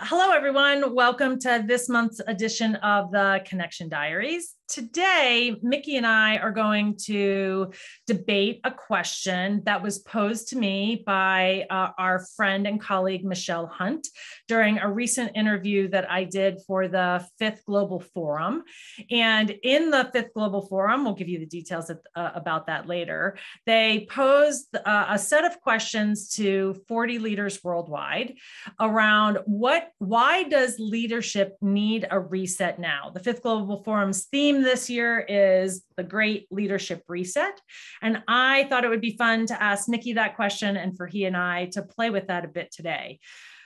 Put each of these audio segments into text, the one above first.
Hello, everyone. Welcome to this month's edition of the Connection Diaries. Today, Mickey and I are going to debate a question that was posed to me by our friend and colleague, Michelle Hunt, during a recent interview that I did for the Fifth Global Forum. And in the Fifth Global Forum, we'll give you the details about that later, they posed a set of questions to 40 leaders worldwide around why does leadership need a reset now? The Fifth Global Forum's theme this year is the Great Leadership Reset. And I thought it would be fun to ask Mickey that question and for he and I to play with that a bit today.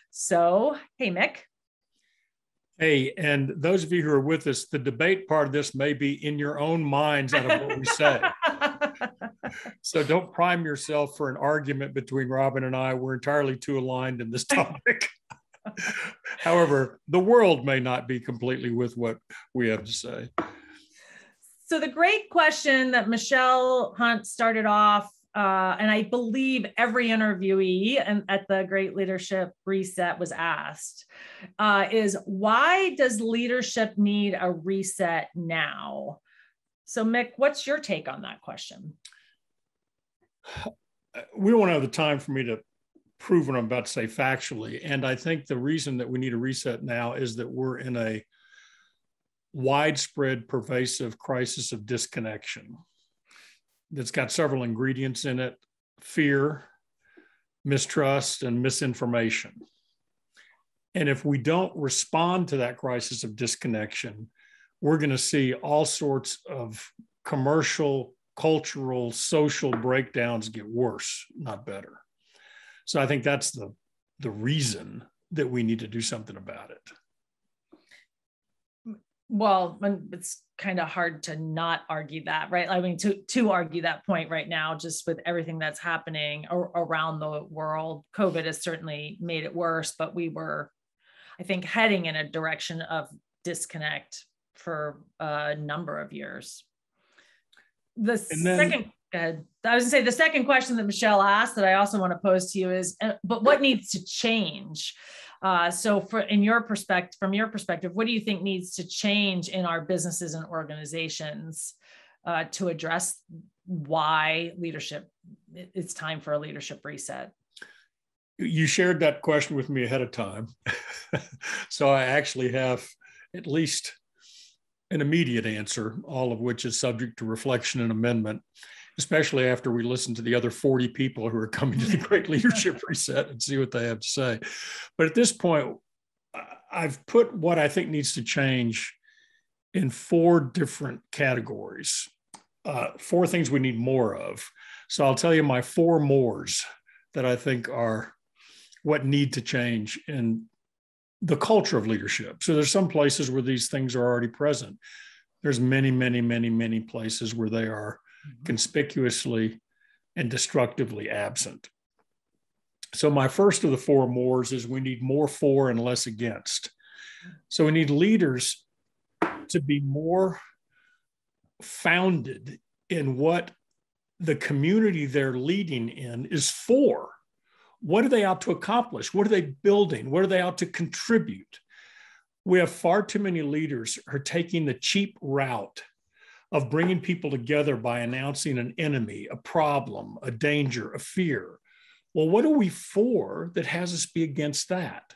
So, hey, Mick. Hey, and those of you who are with us, the debate part of this may be in your own minds out of what we say. So don't prime yourself for an argument between Robin and I. We're entirely too aligned in this topic. However, the world may not be completely with what we have to say. So the great question that Michelle Hunt started off, and I believe every interviewee at the Great Leadership Reset was asked, is why does leadership need a reset now? So Mick, what's your take on that question? We don't have the time for me to prove what I'm about to say factually. And I think the reason that we need a reset now is that we're in a widespread, pervasive crisis of disconnection that's got several ingredients in it: fear, mistrust, and misinformation. And if we don't respond to that crisis of disconnection, we're going to see all sorts of commercial, cultural, social breakdowns get worse, not better. So I think that's the reason that we need to do something about it. Well, it's kind of hard to not argue that, right? I mean, to argue that point right now, just with everything that's happening around the world. COVID has certainly made it worse, but we were, I think, heading in a direction of disconnect for a number of years. I was gonna say the second question that Michelle asked that I also want to pose to you is, but what needs to change? So from your perspective, what do you think needs to change in our businesses and organizations to address why it's time for a leadership reset? You shared that question with me ahead of time. So I actually have at least an immediate answer, all of which is subject to reflection and amendment, especially after we listen to the other 40 people who are coming to the Great Leadership Reset and see what they have to say. But at this point, I've put what I think needs to change in 4 different categories, 4 things we need more of. So I'll tell you my 4 mores that I think are what need to change in the culture of leadership. So there's some places where these things are already present. There's many, many, many, many places where they are conspicuously and destructively absent. So my first of the 4 mores is we need more for and less against. So we need leaders to be more founded in what the community they're leading in is for. What are they out to accomplish? What are they building? What are they out to contribute? We have far too many leaders who are taking the cheap route of bringing people together by announcing an enemy, a problem, a danger, a fear. Well, what are we for that has us be against that?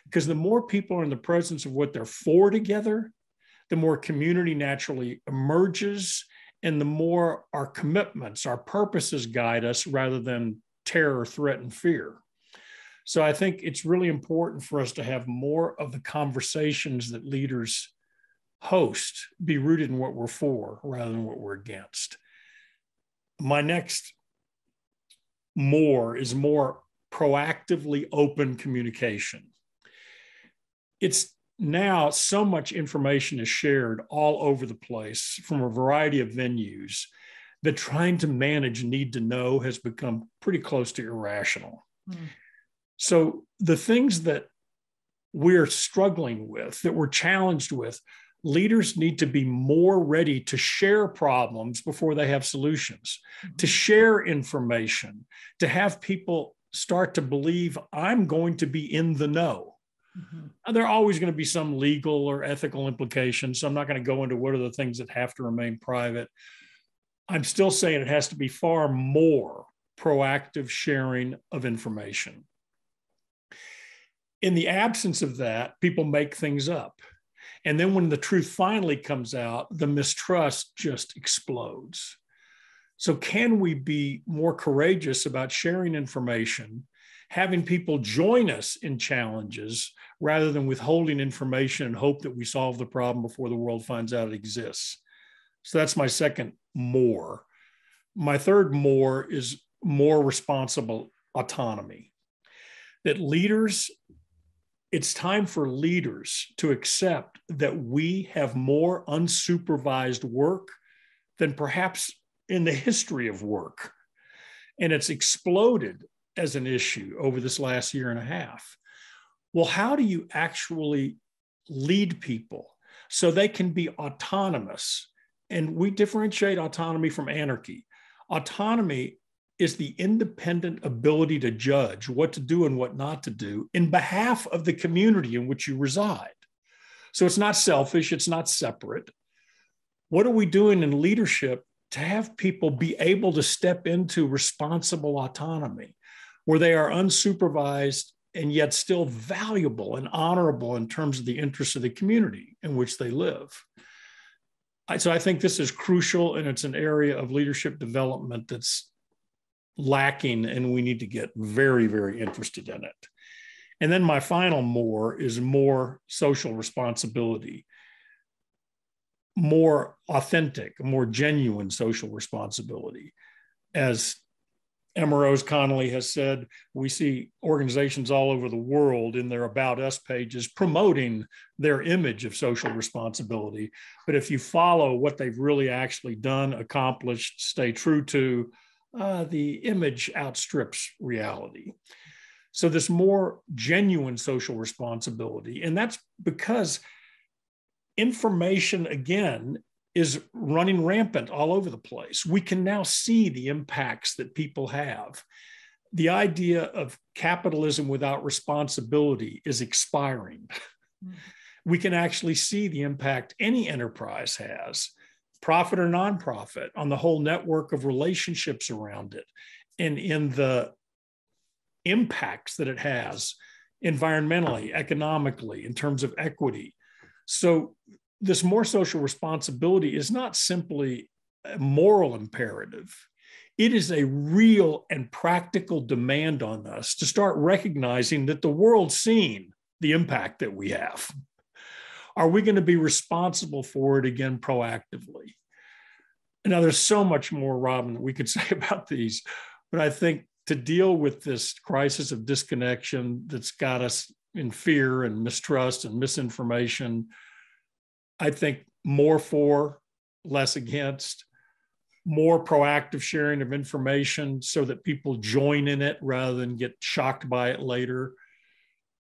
Because the more people are in the presence of what they're for together, the more community naturally emerges, and the more our commitments, our purposes guide us rather than terror, threat, and fear. So I think it's really important for us to have more of the conversations that leaders host be rooted in what we're for rather than what we're against. My next more is more proactively open communication. It's now so much information is shared all over the place from a variety of venues that trying to manage need to know has become pretty close to irrational. So the things that we're struggling with, that we're challenged with, leaders need to be more ready to share problems before they have solutions, to share information, to have people start to believe I'm going to be in the know. There are always going to be some legal or ethical implications. So I'm not going to go into what are the things that have to remain private. I'm still saying it has to be far more proactive sharing of information. In the absence of that, people make things up. And then when the truth finally comes out, the mistrust just explodes. So can we be more courageous about sharing information, having people join us in challenges rather than withholding information and hope that we solve the problem before the world finds out it exists? So that's my second more. My third more is more responsible autonomy. That leaders, it's time for leaders to accept that we have more unsupervised work than perhaps in the history of work. And it's exploded as an issue over this last year and a half. Well, how do you actually lead people so they can be autonomous? And we differentiate autonomy from anarchy. Autonomy is the independent ability to judge what to do and what not to do in behalf of the community in which you reside. So it's not selfish, it's not separate. What are we doing in leadership to have people be able to step into responsible autonomy, where they are unsupervised and yet still valuable and honorable in terms of the interests of the community in which they live? So I think this is crucial, and it's an area of leadership development that's lacking, and we need to get very, very interested in it. And then my final more is more social responsibility, more authentic, more genuine social responsibility. As Emma Rose Connolly has said, we see organizations all over the world in their About Us pages promoting their image of social responsibility. But if you follow what they've really actually done, accomplished, stay true to, the image outstrips reality. So this more genuine social responsibility, and that's because information, again, is running rampant all over the place. We can now see the impacts that people have. The idea of capitalism without responsibility is expiring. We can actually see the impact any enterprise has, profit or nonprofit, on the whole network of relationships around it, and in the impacts that it has environmentally, economically, in terms of equity. So this more social responsibility is not simply a moral imperative. It is a real and practical demand on us to start recognizing that the world's seeing the impact that we have. Are we going to be responsible for it again proactively? Now, there's so much more, Robin, that we could say about these, but I think to deal with this crisis of disconnection that's got us in fear and mistrust and misinformation, I think more for, less against, more proactive sharing of information so that people join in it rather than get shocked by it later,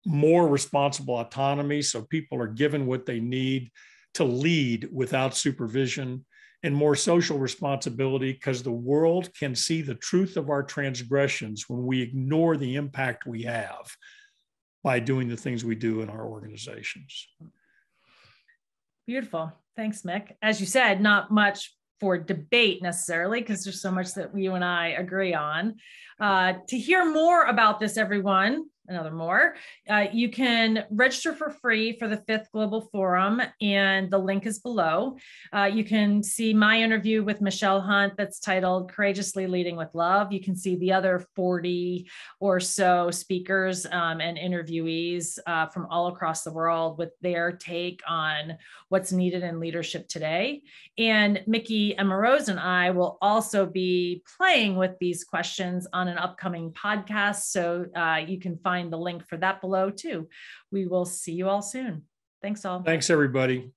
more responsible autonomy so people are given what they need to lead without supervision, and more social responsibility because the world can see the truth of our transgressions when we ignore the impact we have by doing the things we do in our organizations. Beautiful. Thanks, Mick. As you said, not much for debate necessarily, because there's so much that you and I agree on. To hear more about this, everyone, another more, you can register for free for the 5th Global Forum, and the link is below. You can see my interview with Michelle Hunt that's titled Courageously Leading with Love. You can see the other 40 or so speakers and interviewees from all across the world with their take on what's needed in leadership today. And Mickey, Emma Rose, and I will also be playing with these questions on an upcoming podcast. So you can find the link for that below too. We will see you all soon. Thanks all. Thanks, everybody.